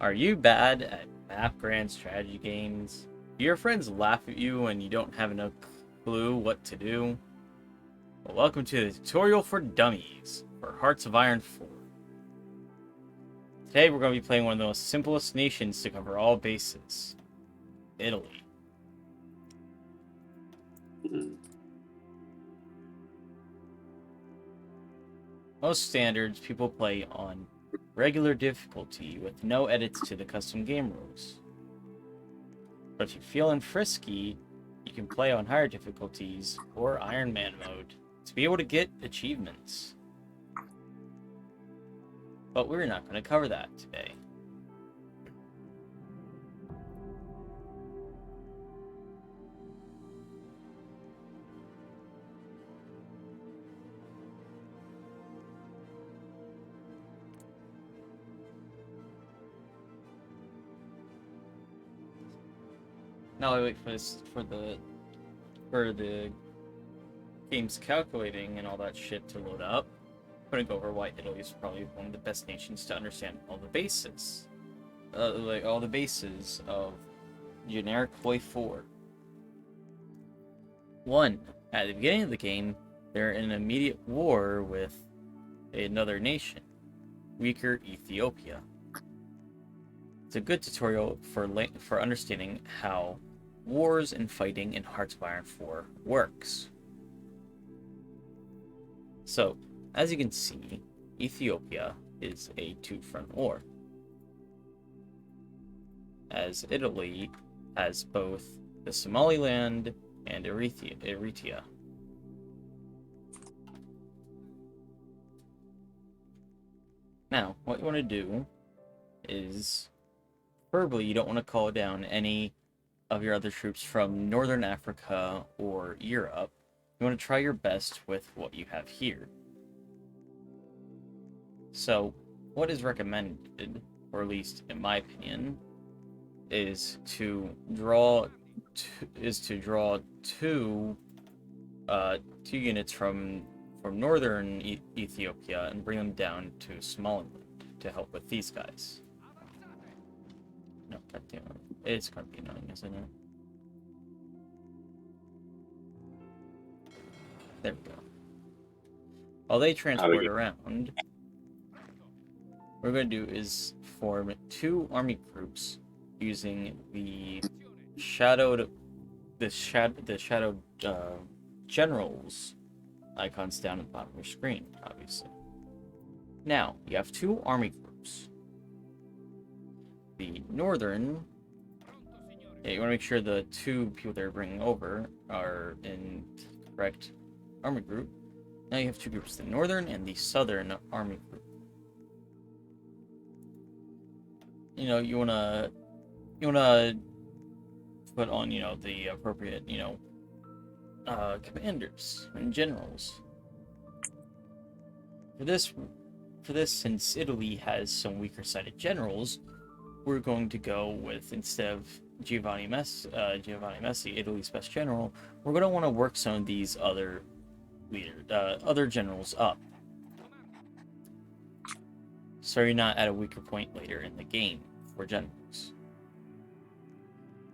Are you bad at map grand strategy games? Do your friends laugh at you when you don't have enough clue what to do? Well, welcome to the tutorial for dummies for Hearts of Iron 4. Today we're going to be playing one of the most simplest nations to cover all bases. Italy. Most standards people play on regular difficulty with no edits to the custom game rules. But if you're feeling frisky, you can play on higher difficulties or Iron Man mode to be able to get achievements. But we're not going to cover that today. Now I wait for the game's calculating and all that shit to load up. I'm gonna go over why Italy is probably one of the best nations to understand all the bases. Like all the bases of generic hoi4. 1. At the beginning of the game, they're in an immediate war with another nation, weaker Ethiopia. It's a good tutorial for understanding how wars and fighting in Hearts of Iron 4 works. So, as you can see, Ethiopia is a two-front war, as Italy has both the Somaliland and Eritrea. Now, what you want to do is, preferably you don't want to call down any of your other troops from Northern Africa or Europe. You want to try your best with what you have here. So, what is recommended, or at least in my opinion, is to draw two units from northern Ethiopia and bring them down to Somaliland to help with these guys. No, goddamn it. It's gonna be annoying, isn't it? There we go. While they transport around, what we're going to do is form two army groups using the shadowed generals icons down at the bottom of your screen, obviously. Now, you have two army groups. The northern, you want to make sure the two people they're bringing over are in the correct army group. Now you have two groups, the northern and the southern army group. You wanna put on, the appropriate, commanders and generals. For this, since Italy has some weaker-sided generals, we're going to go with, instead of Giovanni Messi, Italy's best general, we're going to want to work some of these other generals up, so you're not at a weaker point later in the game for generals.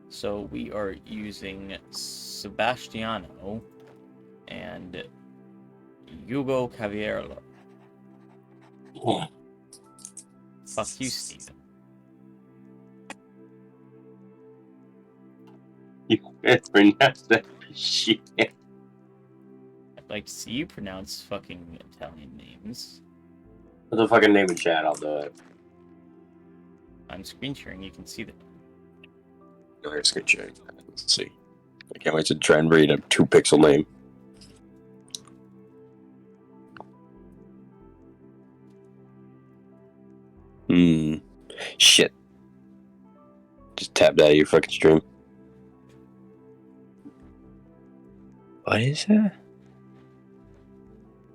So we are using Sebastiano and Hugo Cavierlo. Oh. Fuck you, Steven. You can't pronounce that shit. I'd like to see you pronounce fucking Italian names. Put the fucking name in chat, I'll do it. I'm screen sharing, you can see that. No, here's screen sharing. Let's see. I can't wait to try and read a 2-pixel name. Shit. Just tapped out of your fucking stream. What is that?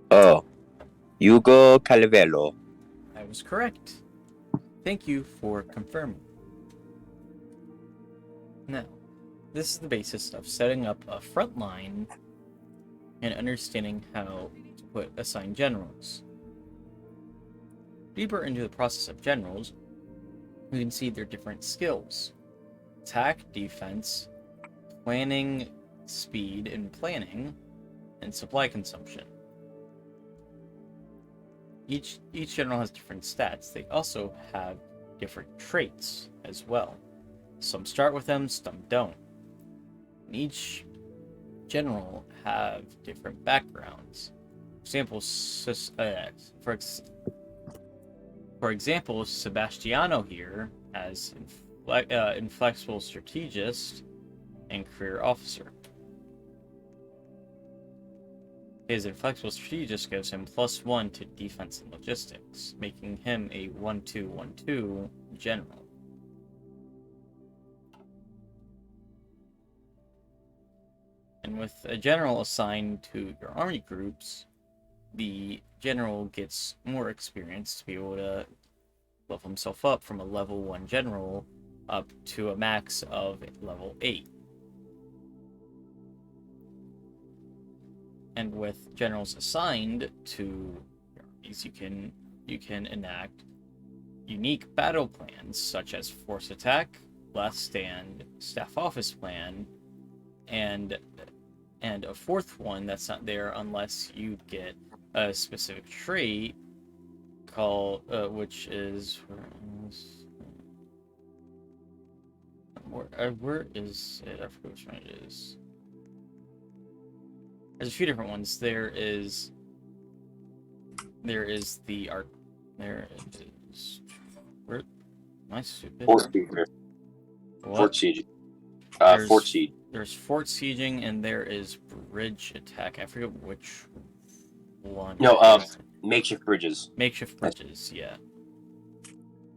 Oh. Hugo Calvello. I was correct. Thank you for confirming. Now, this is the basis of setting up a front line and understanding how to assign generals. Deeper into the process of generals, we can see their different skills: attack, defense, planning, speed and planning, and supply consumption. Each general has different stats. They also have different traits as well. Some start with them, some don't. And each general have different backgrounds. For example, Sebastiano here as inflexible strategist and career officer. His inflexible strategist gives him +1 to defense and logistics, making him a 1-2-1-2 general. And with a general assigned to your army groups, the general gets more experience to be able to level himself up from a level 1 general up to a max of level 8. And with generals assigned to your armies, you can enact unique battle plans such as force attack, last stand, staff office plan, and a fourth one that's not there unless you get a specific trait called which is where is it? I forget which one it is. There's a few different ones. There is the art. There is. Where? Am I stupid? Fort Siege. What? Fort Siege. There's- Fort Siege. There's fort sieging and there is bridge attack. I forget which one. No, makeshift bridges. Makeshift bridges. Yeah.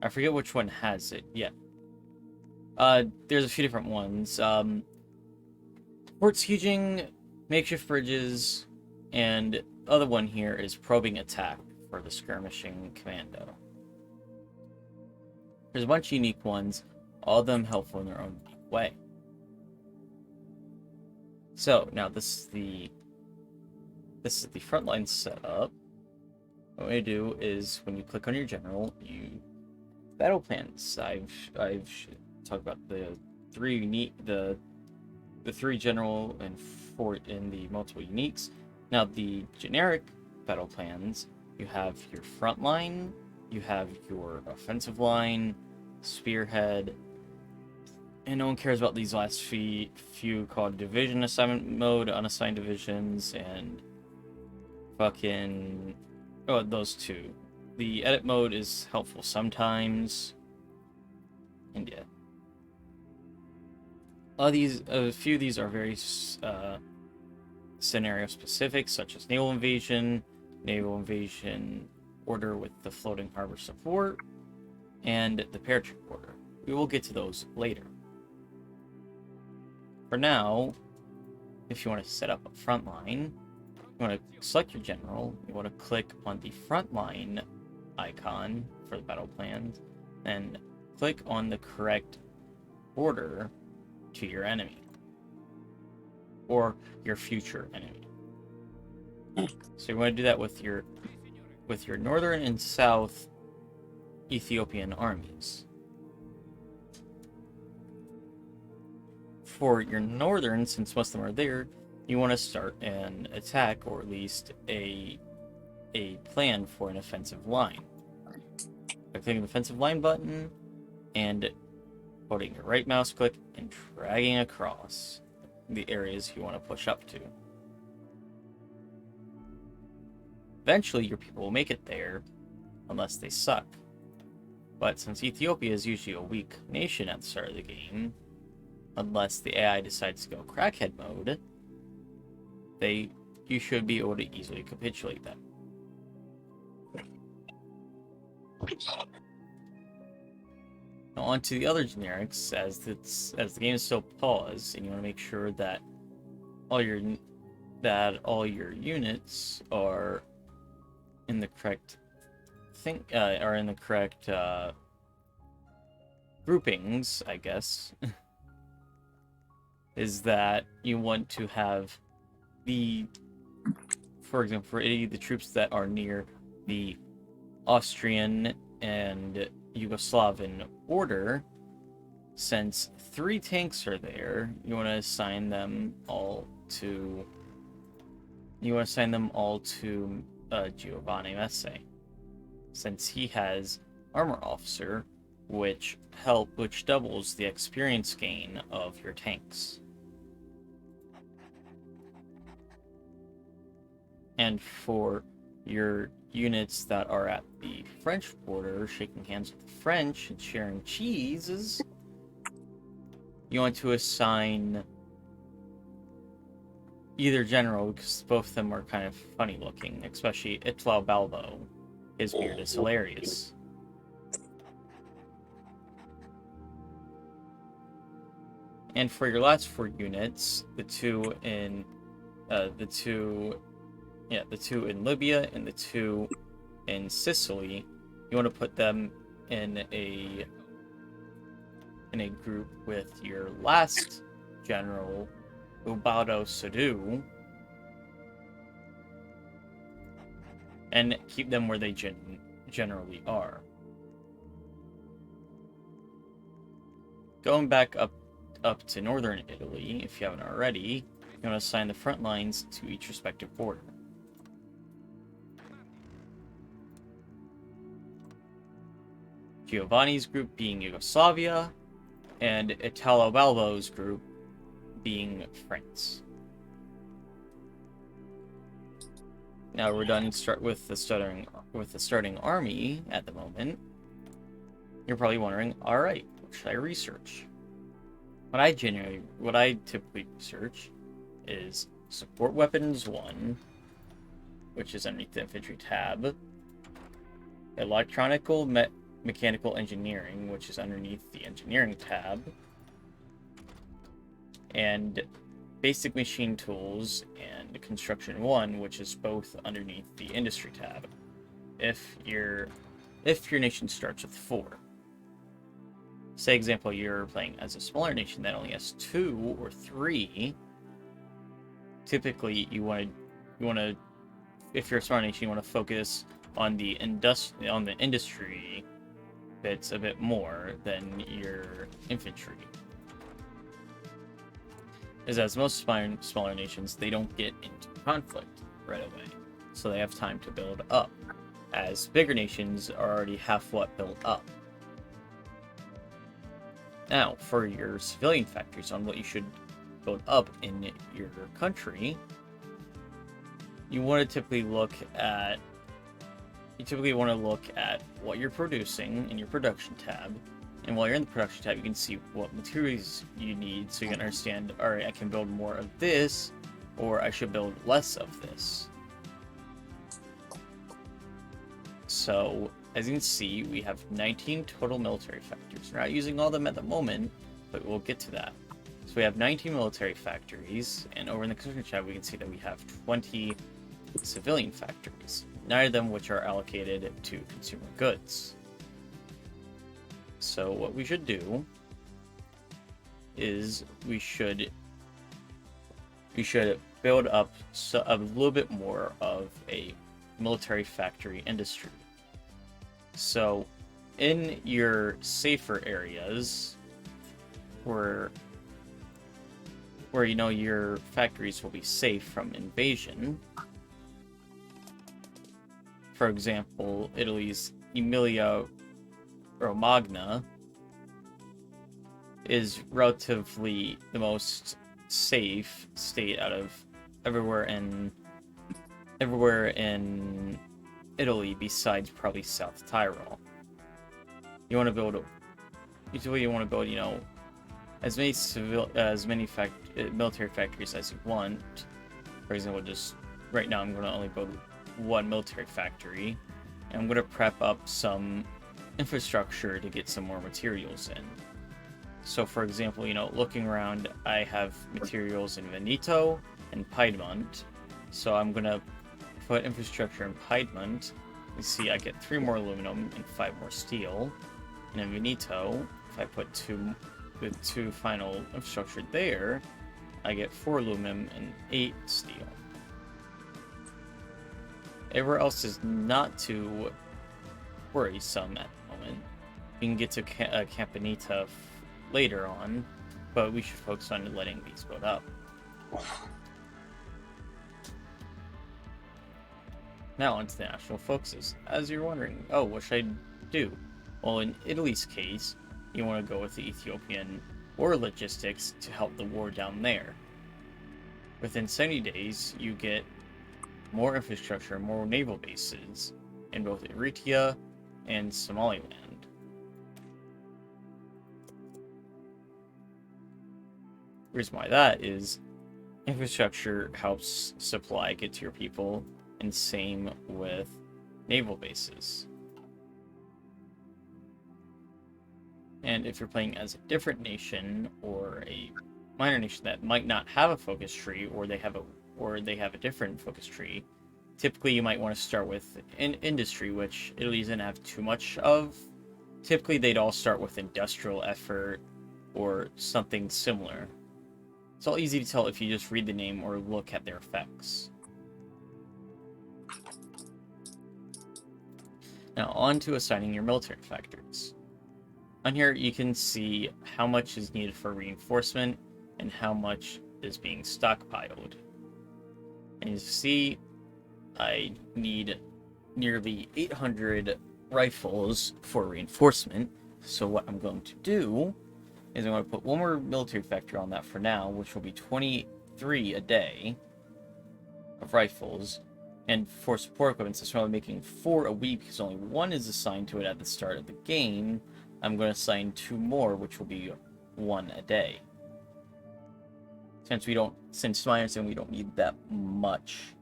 I forget which one has it. Yeah. There's a few different ones. Fort sieging, makeshift bridges, and other one here is probing attack for the skirmishing commando. There's a bunch of unique ones, all of them helpful in their own unique way. So now this is the frontline setup. What we do is when you click on your general, you battle plans. I've talked about the three general and fort in the multiple uniques. Now the generic battle plans, you have your front line, you have your offensive line, spearhead, and no one cares about these last few called division assignment mode, unassigned divisions, and fucking those two. The edit mode is helpful sometimes, and yeah. A few of these are very scenario specific, such as naval invasion order with the floating harbor support, and the paratrooper order. We will get to those later. For now, if you want to set up a front line, you want to select your general, you want to click on the front line icon for the battle plans, and click on the correct order to your enemy or your future enemy. So you want to do that with your northern and south Ethiopian armies. For your northern, since most of them are there, you want to start an attack, or at least a plan for an offensive line. By clicking the offensive line button and holding your right mouse click and dragging across the areas you want to push up to. Eventually, your people will make it there, unless they suck. But since Ethiopia is usually a weak nation at the start of the game, unless the AI decides to go crackhead mode, you should be able to easily capitulate them. Now on to the other generics, as the game is still paused, and you want to make sure that all your units are in the correct groupings, I guess. Is that you want to have for example, for any of the troops that are near the Austrian and Yugoslavian order, since 3 tanks are there, you want to assign them all to Giovanni Messe, since he has armor officer, which doubles the experience gain of your tanks. And for your units that are at the French border, shaking hands with the French and sharing cheeses, you want to assign either general, because both of them are kind of funny looking, especially Italo Balbo. His beard is hilarious. And for your last 4 units, the two in Libya and the 2 in Sicily, you want to put them in a group with your last general, Ubaldo Sadu, and keep them where they generally are. Going back up to northern Italy, if you haven't already, you want to assign the front lines to each respective border. Giovanni's group being Yugoslavia, and Italo Balbo's group being France. Now we're done with the starting army at the moment. You're probably wondering, all right, what should I research? What I typically research is support weapons 1, which is underneath the infantry tab, electronical mechanical engineering, which is underneath the engineering tab, and basic machine tools and construction 1, which is both underneath the industry tab, if your nation starts with 4. Say example, you're playing as a smaller nation that only has 2 or 3. Typically, you want to, if you're a smaller nation, you want to focus on the industry bits a bit more than your infantry. As most smaller nations, they don't get into conflict right away, so they have time to build up, as bigger nations are already half what built up. Now, for your civilian factories on what you should build up in your country, you want to typically look at what you're producing in your production tab. And while you're in the production tab, you can see what materials you need, so you can understand, alright, I can build more of this, or I should build less of this. So, as you can see, we have 19 total military factories. We're not using all of them at the moment, but we'll get to that. So we have 19 military factories, and over in the construction tab, we can see that we have 20 civilian factories, none of them which are allocated to consumer goods. So what we should do is we should build up a little bit more of a military factory industry. So in your safer areas where you know your factories will be safe from invasion, for example, Italy's Emilia Romagna is relatively the most safe state out of everywhere in Italy besides probably South Tyrol. You want to build, you know, as many military factories as you want. For example, just right now I'm going to only build 1 military factory, and I'm going to prep up some infrastructure to get some more materials in. So for example, you know, looking around, I have materials in Veneto and Piedmont, so I'm going to put infrastructure in Piedmont. You see I get 3 more aluminum and 5 more steel, and in Veneto, if I put 2 final infrastructure there, I get 4 aluminum and 8 steel. Everywhere else is not too worrisome at the moment. We can get to Campanita later on, but we should focus on letting these build up. Now onto the national focuses. As you're wondering, oh, what should I do? Well, in Italy's case, you want to go with the Ethiopian war logistics to help the war down there. Within 70 days, you get more infrastructure, more naval bases in both Eritrea and Somaliland. The reason why that is infrastructure helps supply get to your people, and same with naval bases. And if you're playing as a different nation or a minor nation that might not have a focus tree, or they have a different focus tree, typically you might want to start with industry, which Italy doesn't have too much of. Typically they'd all start with industrial effort or something similar. It's all easy to tell if you just read the name or look at their effects. Now on to assigning your military factors. On here you can see how much is needed for reinforcement and how much is being stockpiled. And you see, I need nearly 800 rifles for reinforcement. So what I'm going to do is I'm going to put one more military factor on that for now, which will be 23 a day of rifles. And for support equipment, since I'm only making 4 a week because only 1 is assigned to it at the start of the game, I'm going to assign 2 more, which will be 1 a day. Since my understanding, we don't need that much.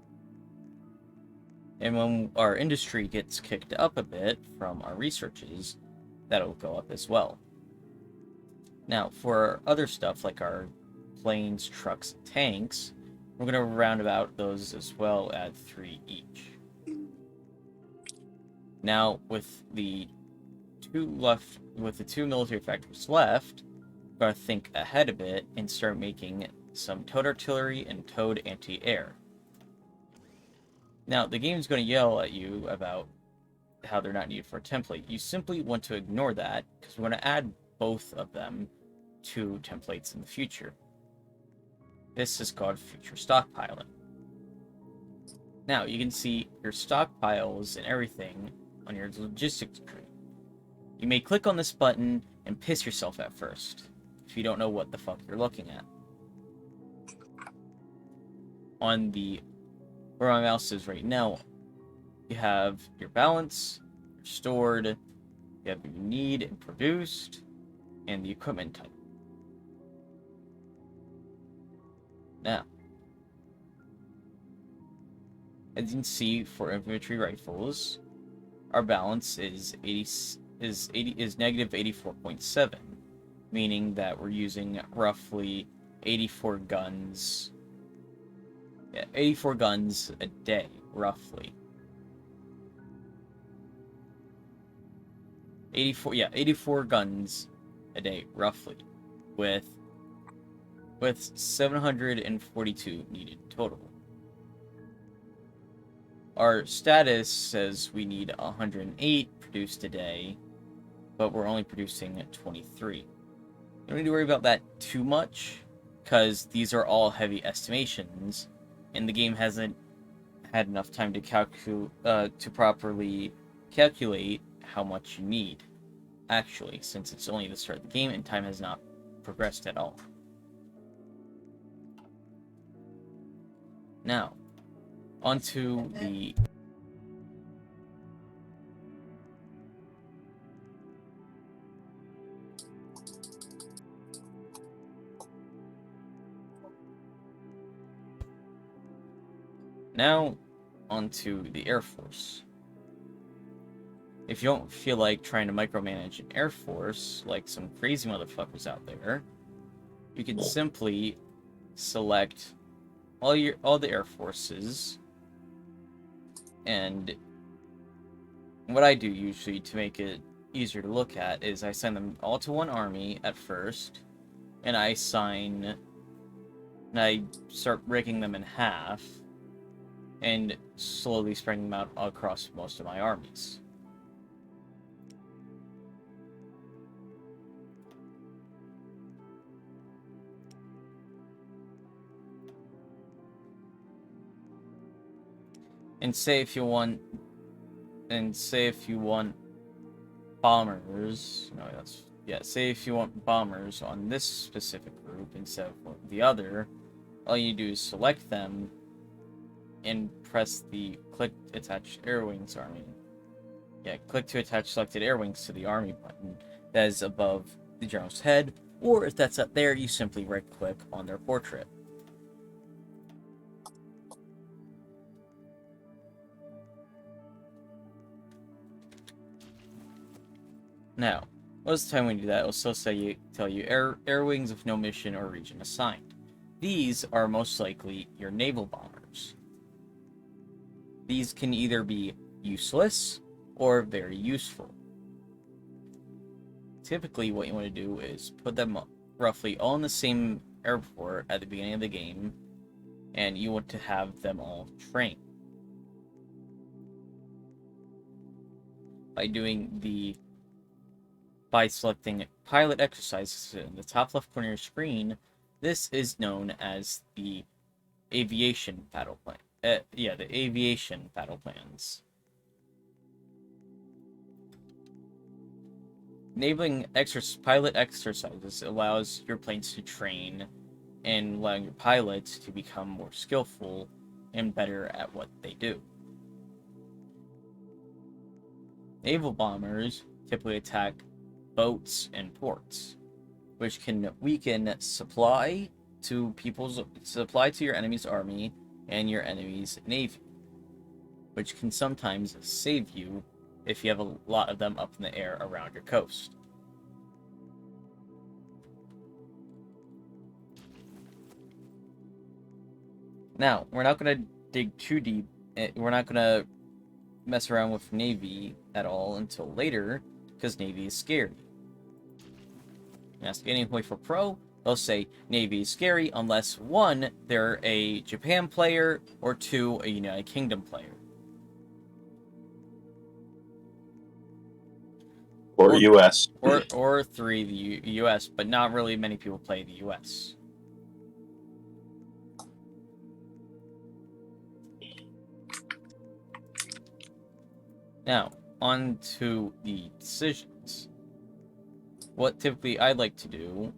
And when our industry gets kicked up a bit from our researches, that'll go up as well. Now, for other stuff like our planes, trucks, and tanks, we're going to round about those as well at 3 each. Now, with the 2 military factors left, we're going to think ahead a bit and start making some towed artillery and towed anti-air. Now, the game's going to yell at you about how they're not needed for a template. You simply want to ignore that, because we're going to add both of them to templates in the future. This is called future stockpiling. Now, you can see your stockpiles and everything on your logistics tree. You may click on this button and piss yourself at first, if you don't know what the fuck you're looking at. On the where my mouse is right now, you have your balance, your stored, you have your need and produced, and the equipment type. Now, as you can see, for infantry rifles, our balance is negative 84.7, meaning that we're using roughly 84 guns. Yeah, 84 guns a day, roughly. 84 guns a day, roughly, with 742 needed total. Our status says we need 108 produced a day, but we're only producing 23. You don't need to worry about that too much, because these are all heavy estimations, and the game hasn't had enough time to properly calculate how much you need, actually, since it's only the start of the game and time has not progressed at all. Now, onto the Air Force. If you don't feel like trying to micromanage an Air Force like some crazy motherfuckers out there, you can simply select all the Air Forces, and what I do usually to make it easier to look at is I send them all to one army at first, and I start breaking them in half and slowly spreading them out across most of my armies. And say if you want, bombers, no, that's, yeah, say if you want bombers on this specific group instead of the other, all you do is select them and press the click attach air wings army. Yeah, click to attach selected air wings to the army button that is above the general's head, or if that's up there, you simply right click on their portrait. Now, most of the time when you do that, it'll still tell you air wings with no mission or region assigned. These are most likely your naval bombers. These can either be useless or very useful. Typically, what you want to do is put them roughly all in the same airport at the beginning of the game, and you want to have them all train. By selecting pilot exercises in the top left corner of your screen, this is known as the aviation battle plan. The aviation battle plans. Enabling pilot exercises allows your planes to train and allowing your pilots to become more skillful and better at what they do. Naval bombers typically attack boats and ports, which can weaken supply to your enemy's army and your enemy's navy, which can sometimes save you if you have a lot of them up in the air around your coast. Now, we're not going to dig too deep. We're not going to mess around with Navy at all until later, because Navy is scary. Ask any hoi4 Pro, they'll say Navy is scary unless 1, they're a Japan player, or 2, a United Kingdom player. Or US. Or 3, the US, but not really many people play the US. Now, on to the decisions. What typically I'd like to do,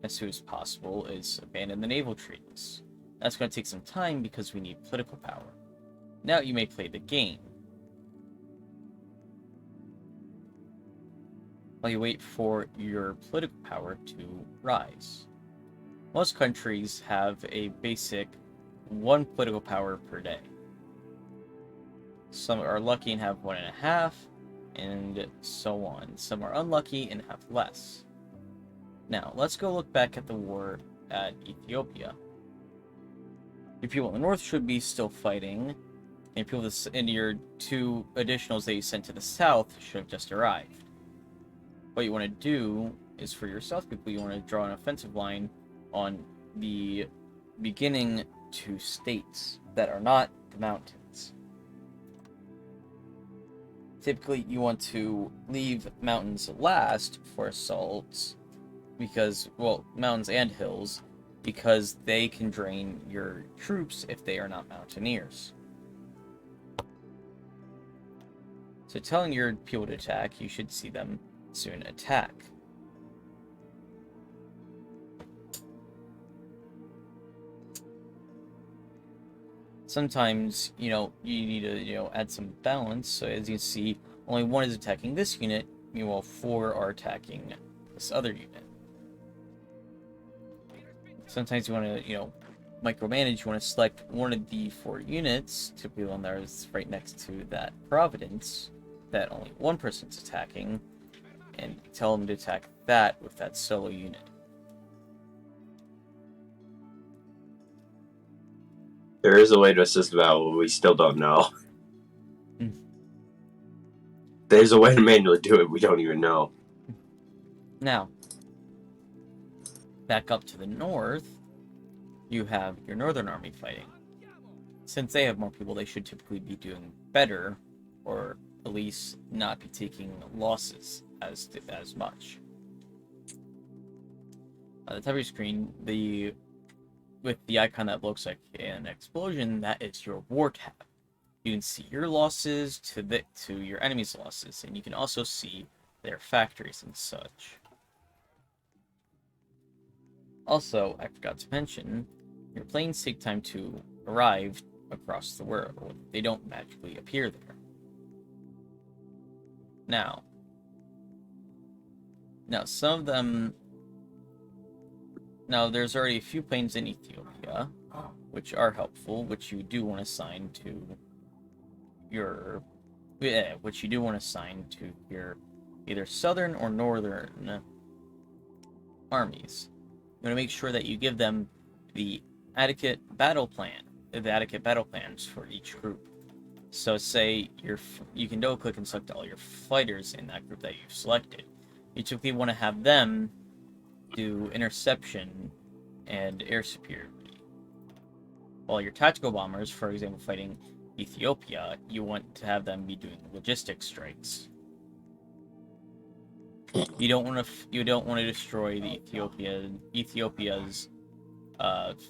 as soon as possible, is abandon the naval treaties. That's going to take some time because we need political power. Now you may play the game, while you wait for your political power to rise. Most countries have a basic 1 political power per day. Some are lucky and have 1.5, and so on. Some are unlucky and have less. Now, let's go look back at the war at Ethiopia. Your people in the north should be still fighting, and people in your 2 additionals that you sent to the south should have just arrived. What you want to do is, for your south people, you want to draw an offensive line on the beginning 2 states that are not the mountains. Typically, you want to leave mountains last for assaults, because, well, mountains and hills, because they can drain your troops if they are not mountaineers. So telling your people to attack, you should see them soon attack. Sometimes, you need to, add some balance. So as you can see, only 1 is attacking this unit, meanwhile 4 are attacking this other unit. Sometimes you want to, micromanage. You want to select one of the 4 units, typically one that is right next to that Providence, that only 1 person's attacking, and tell them to attack that with that solo unit. There is a way to assist Val, but we still don't know. There's a way to manually do it, we don't even know. Now, back up to the north, you have your northern army fighting. Since they have more people, they should typically be doing better, or at least not be taking losses as much. At the top of your screen, with the icon that looks like an explosion, that is your war tab. You can see your losses to your enemy's losses, and you can also see their factories and such. Also, I forgot to mention, your planes take time to arrive across the world. They don't magically appear there. Now, some of them... Now, there's already a few planes in Ethiopia, which are helpful, which you do want to assign to your... Yeah, which you do want to assign to your either southern or northern armies. You want to make sure that you give them the adequate battle plans for each group. So say you can double click and select all your fighters in that group that you've selected. You typically want to have them do interception and air superiority. While your tactical bombers, for example, fighting Ethiopia, you want to have them be doing logistics strikes. You don't want to destroy the Ethiopia's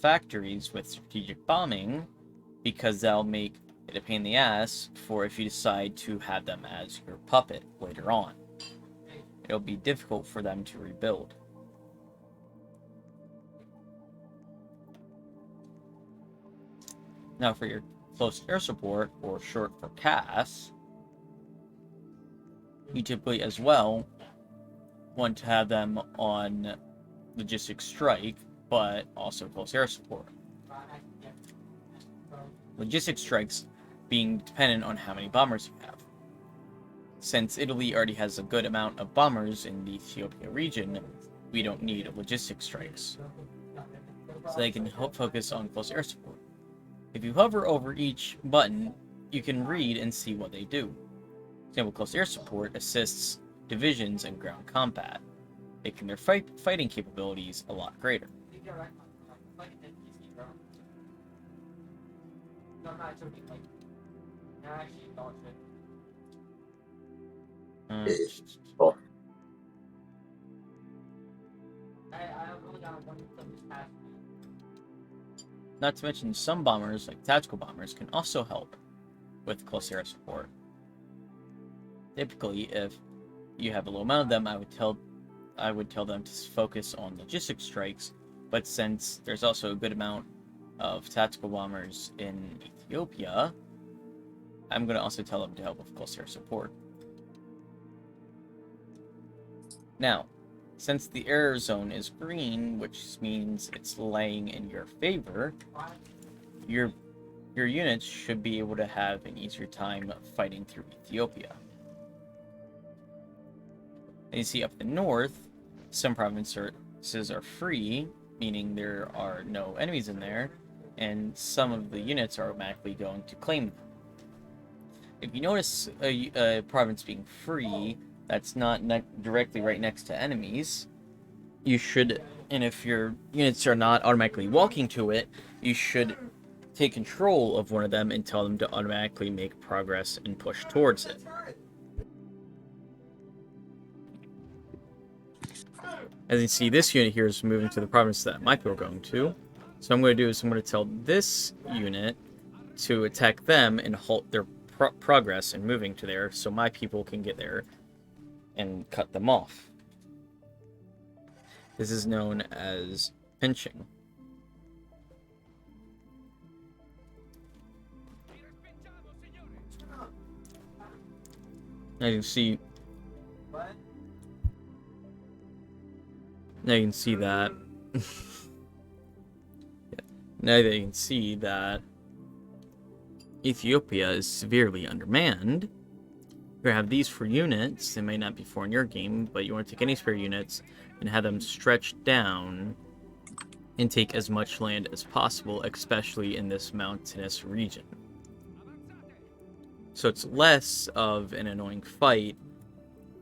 factories with strategic bombing, because that'll make it a pain in the ass for if you decide to have them as your puppet later on. It'll be difficult for them to rebuild. Now for your close air support, or short for CAS, you typically as well want to have them on logistics strike, but also close air support. Logistics strikes being dependent on how many bombers you have. Since Italy already has a good amount of bombers in the Ethiopia region, we don't need logistics strikes. So they can focus on close air support. If you hover over each button, you can read and see what they do. For example, close air support assists divisions in ground combat, making their fighting capabilities a lot greater. Cool. Not to mention, some bombers, like tactical bombers, can also help with close air support. Typically, if you have a low amount of them, I would tell them to focus on logistics strikes, but since there's also a good amount of tactical bombers in Ethiopia, I'm going to also tell them to help with close air support. Now, since the error zone is green, which means it's laying in your favor, your units should be able to have an easier time fighting through Ethiopia. And you see up the north, some provinces are free, meaning there are no enemies in there, and some of the units are automatically going to claim them. If you notice a province being free that's not directly right next to enemies, you should, and if your units are not automatically walking to it, you should take control of one of them and tell them to automatically make progress and push towards it. As you see, this unit here is moving to the province that my people are going to. So what I'm going to do is I'm going to tell this unit to attack them and halt their progress in moving to there, so my people can get there and cut them off. This is known as pinching. Now you can see. Now you can see that. Now that you can see that Ethiopia is severely undermanned. You have these for units. They may not be for in your game, but you want to take any spare units and have them stretch down and take as much land as possible, especially in this mountainous region. So it's less of an annoying fight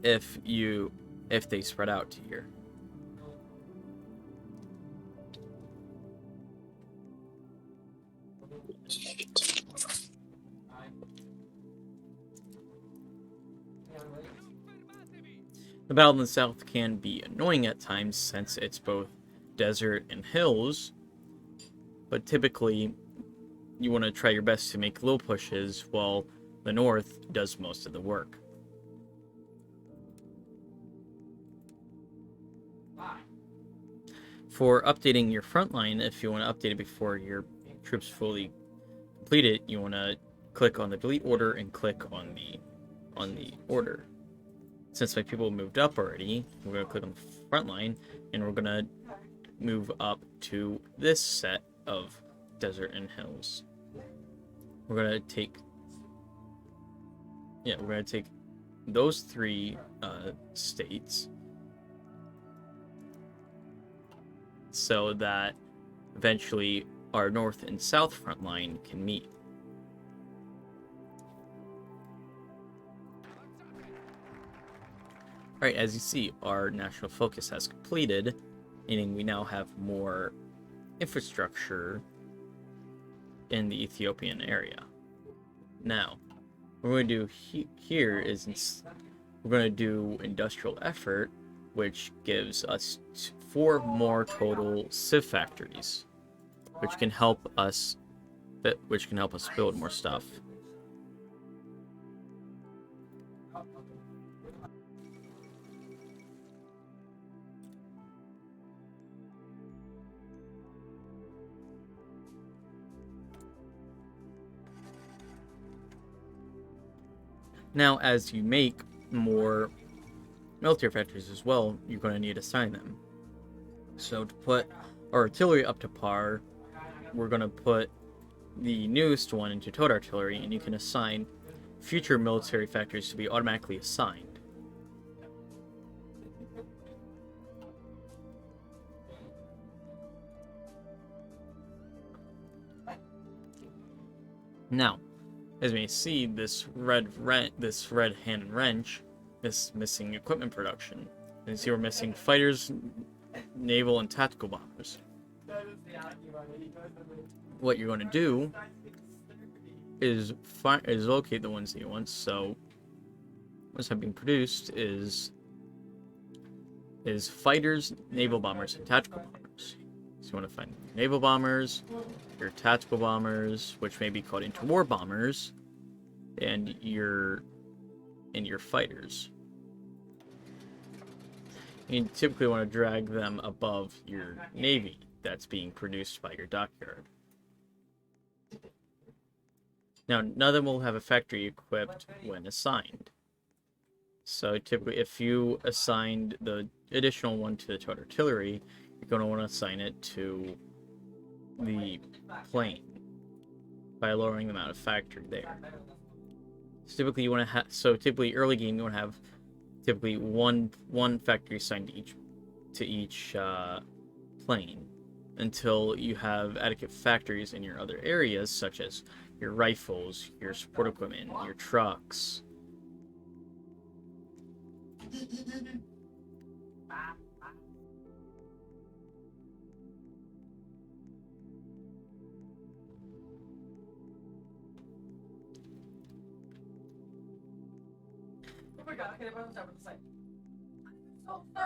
if they spread out to here. The battle in the south can be annoying at times since it's both desert and hills, but typically you want to try your best to make little pushes while the North does most of the work. For updating your front line, if you want to update it before your troops fully complete it, you want to click on the delete order and click on the order. Since my people moved up already, we're going to click on the front line, and we're going to move up to this set of desert and hills. We're going to take those three states so that eventually our north and south front line can meet. Alright, as you see, our national focus has completed, meaning we now have more infrastructure in the Ethiopian area. Now, what we're going to do here is we're going to do industrial effort, which gives us 4 more total civ factories, which can help us build more stuff. Now, as you make more military factories as well, you're going to need to assign them. So to put our artillery up to par, we're going to put the newest one into towed artillery, and you can assign future military factories to be automatically assigned. Now, as you may see, this red hand and wrench is missing equipment production. And you see we're missing fighters, naval, and tactical bombers. What you're going to do is locate the ones that you want. So what's being produced is fighters, naval bombers, and tactical bombers. So you want to find naval bombers, your tactical bombers, which may be called interwar bombers, and your fighters. You typically want to drag them above your navy that's being produced by your dockyard. Now, none of them will have a factory equipped when assigned. So typically, if you assigned the additional one to the towed artillery, you're going to want to assign it to the plane by lowering the amount of factory there. So typically, you want to have. So typically, early game, you want to have typically one factory assigned to each plane until you have adequate factories in your other areas, such as your rifles, your support equipment, your trucks.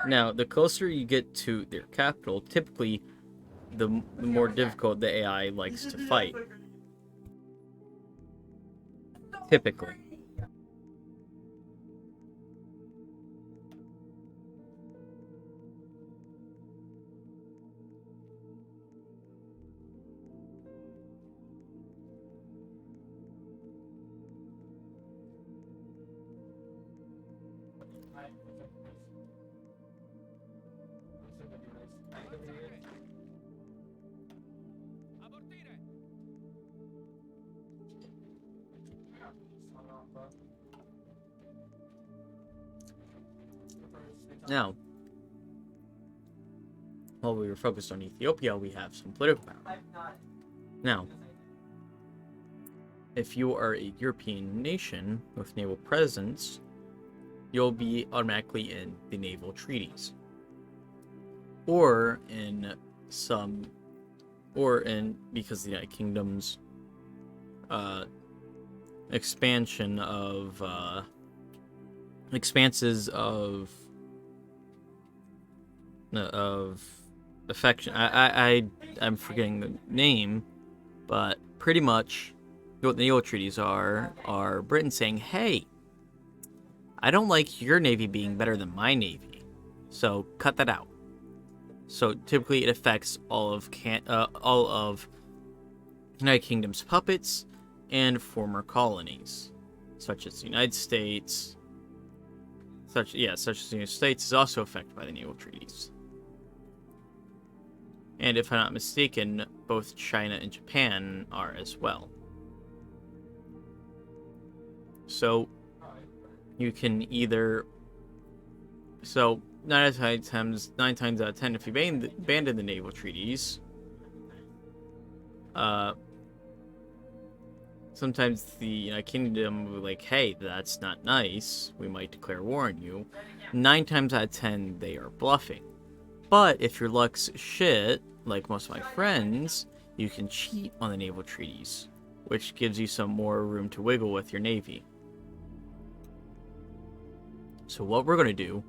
Now, the closer you get to their capital, typically the more difficult the AI likes to fight. Typically. Now, while we were focused on Ethiopia, we have some political power. Now, if you are a European nation with naval presence, you'll be automatically in the naval treaties. Or because the United Kingdom's expanses of affection. I'm forgetting the name, but pretty much what the naval treaties are Britain saying, hey, I don't like your navy being better than my navy, so cut that out. So typically it affects all of United Kingdom's puppets and former colonies, such as the United States. Such as the United States is also affected by the naval treaties. And if I'm not mistaken, both China and Japan are as well. So you can either... So 9 times out of 10, if you abandon the naval treaties, sometimes the United Kingdom will be like, hey, that's not nice, we might declare war on you. 9 times out of 10, they are bluffing. But if your luck's shit, like most of my friends, you can cheat on the naval treaties, which gives you some more room to wiggle with your navy. So what we're going to do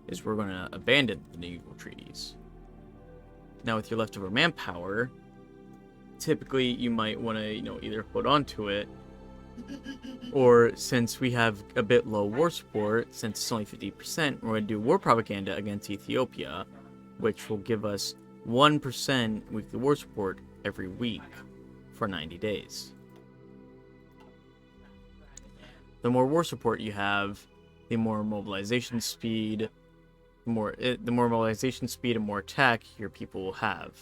is we're going to abandon the naval treaties. Now with your leftover manpower, typically you might want to, either hold on to it, or since we have a bit low war support, since it's only 50%, we're going to do war propaganda against Ethiopia, which will give us 1% weekly war support every week for 90 days. The more war support you have, the more mobilization speed, the more mobilization speed and more attack your people will have.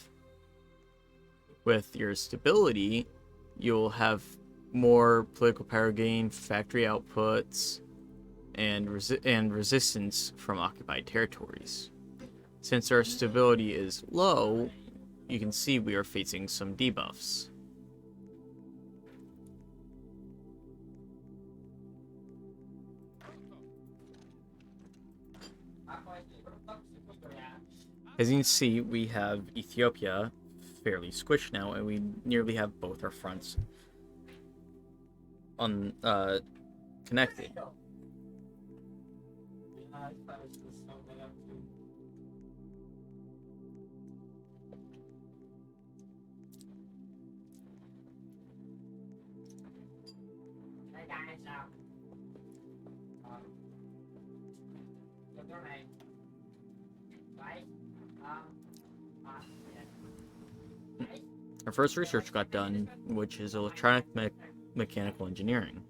With your stability, you'll have more political power gain, factory outputs, and resistance from occupied territories. Since our stability is low, you can see we are facing some debuffs. As you can see, we have Ethiopia fairly squished now, and we nearly have both our fronts connected. Our first research got done, which is electronic mechanical engineering.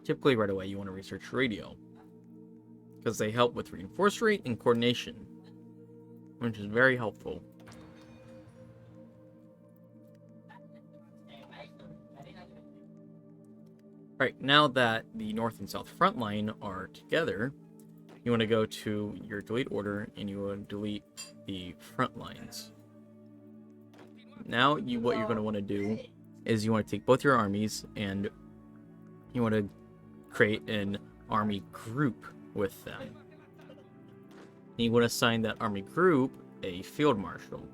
Typically right away you want to research radio, because they help with reinforce rate and coordination, which is very helpful. Right, now that the north and south front line are together, you want to go to your delete order and you want to delete the front lines. Now what you're going to want to do is you want to take both your armies and you want to create an army group with them. And you want to assign that army group a field marshal.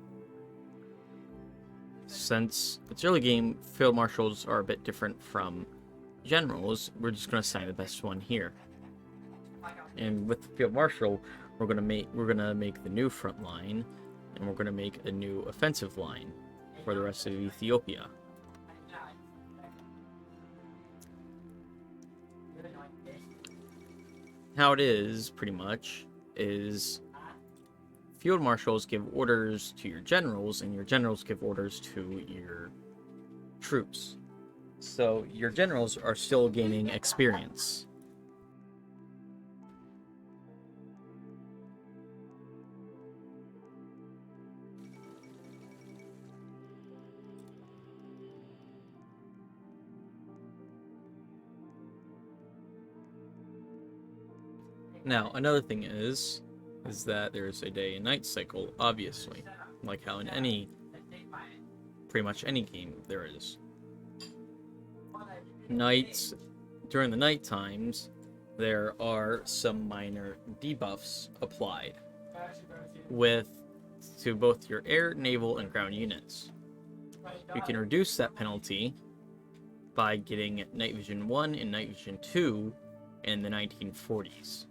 Since it's early game, field marshals are a bit different from generals, we're just going to assign the best one here. And with the field marshal, we're going to make the new front line, and we're going to make a new offensive line for the rest of Ethiopia. How it is, pretty much, is field marshals give orders to your generals, and your generals give orders to your troops. So your generals are still gaining experience. Now, another thing is that there's a day and night cycle, obviously, like how in pretty much any game there is. During the night times, there are some minor debuffs applied to both your air, naval, and ground units. You can reduce that penalty by getting Night Vision 1 and Night Vision 2 in the 1940s,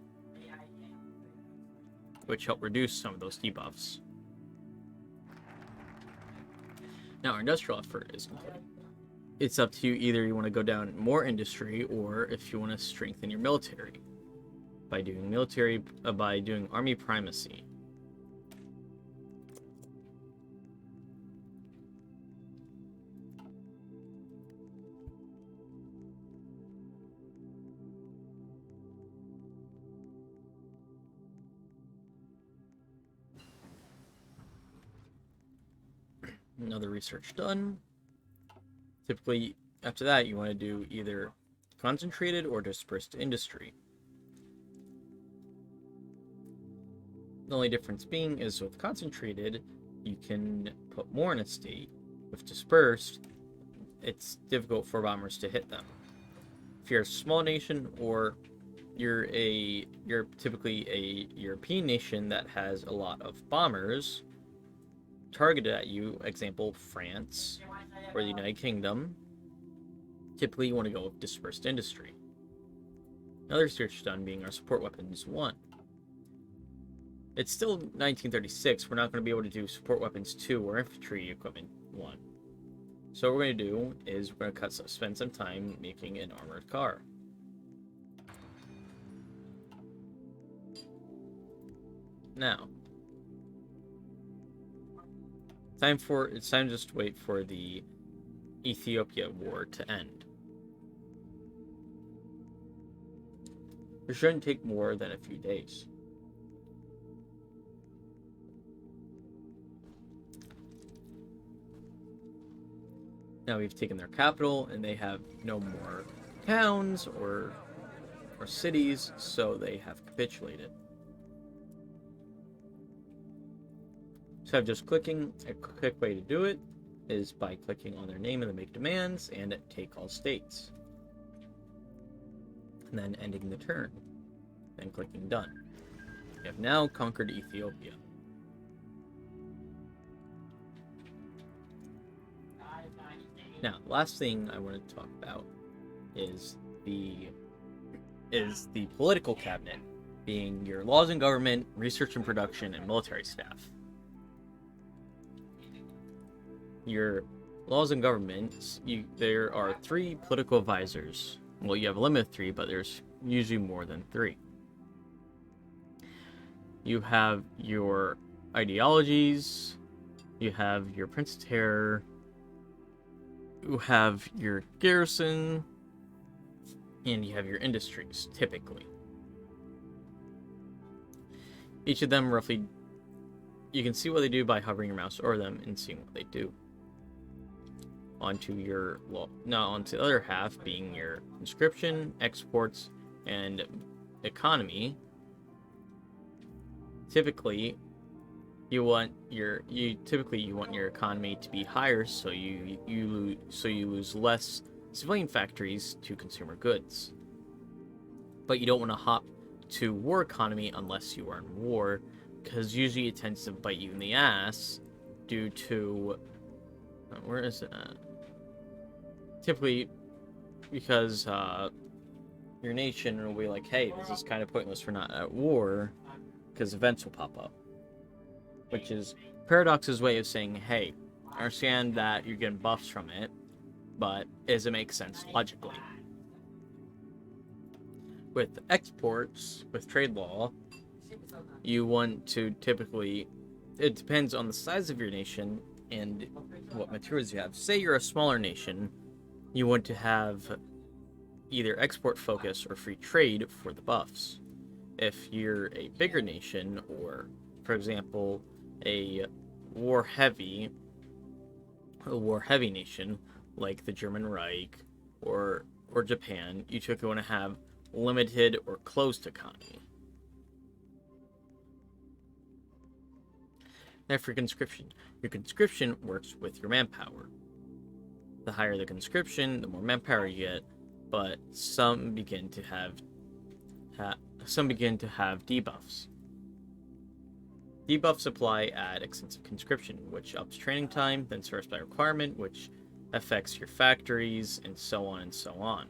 which help reduce some of those debuffs. Now our industrial effort is complete. It's up to you, either you want to go down more industry, or if you want to strengthen your military by doing army primacy. Another research done. Typically, after that, you want to do either concentrated or dispersed industry. The only difference being is with concentrated, you can put more in a state. With dispersed, it's difficult for bombers to hit them. If you're a small nation, or you're typically a European nation that has a lot of bombers targeted at you, example France or the United Kingdom, typically you want to go with dispersed industry. Another research done being our support weapons 1. It's still 1936, we're not going to be able to do support weapons 2 or infantry equipment 1. So what we're going to do is we're going to spend some time making an armored car. Now, it's time to just wait for the Ethiopia war to end. It shouldn't take more than a few days. Now we've taken their capital, and they have no more towns or cities, so they have capitulated. So I'm just clicking. A quick way to do it is by clicking on their name in the Make Demands and Take All States. And then ending the turn. Then clicking Done. We have now conquered Ethiopia. Now, the last thing I want to talk about is the political cabinet, being your laws and government, research and production, and military staff. Your laws and governments, there are 3 political advisors. Well, you have a limit of 3, but there's usually more than 3. You have your ideologies, you have your Prince of Terror, you have your garrison, and you have your industries, typically. Each of them roughly, you can see what they do by hovering your mouse over them and seeing what they do. Onto the other half being your conscription, exports, and economy. Typically, you want your economy to be higher, so you lose less civilian factories to consumer goods. But you don't want to hop to war economy unless you are in war, because usually it tends to bite you in the ass due to where is it at? Typically, because your nation will be like, hey, this is kind of pointless, we're not at war, because events will pop up. Which is Paradox's way of saying, hey, I understand that you're getting buffs from it, but does it make sense logically? With exports, with trade law, you want to typically, it depends on the size of your nation and what materials you have. Say you're a smaller nation, you want to have either export focus or free trade for the buffs. If you're a bigger nation, or for example a war heavy nation like the German Reich or Japan, you typically want to have limited or closed economy. Now for conscription. Your conscription works with your manpower. The higher the conscription, the more manpower you get, but some begin to have debuffs. Debuffs apply at extensive conscription, which ups training time, then serves by requirement, which affects your factories, and so on and so on.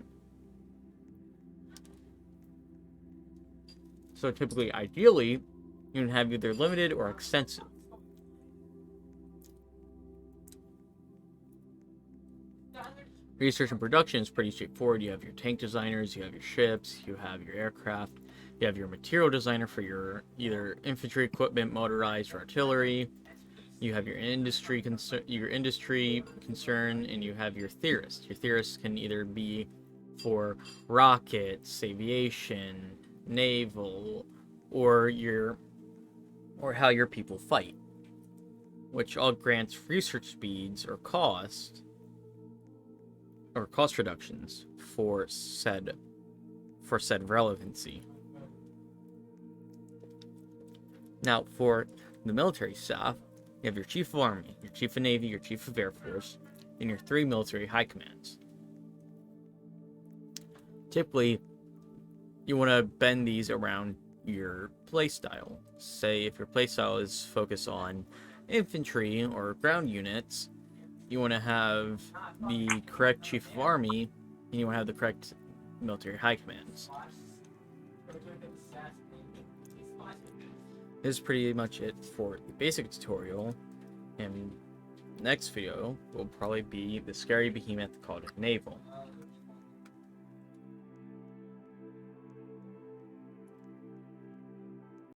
So typically, ideally, you can have either limited or extensive. Research and production is pretty straightforward. You have your tank designers, you have your ships, you have your aircraft, you have your material designer for your either infantry equipment, motorized, or artillery. You have your industry concern, and you have your theorists. Your theorists can either be for rockets, aviation, naval, or how your people fight, which all grants research speeds or cost reductions for said relevancy. Now, for the military staff, you have your chief of army, your chief of navy, your chief of air force, and your 3 military high commands. Typically, you want to bend these around your playstyle. Say if your playstyle is focused on infantry or ground units, you want to have the correct chief of army, and you want to have the correct military high commands. This is pretty much it for the basic tutorial, and next video will probably be the scary behemoth called Naval.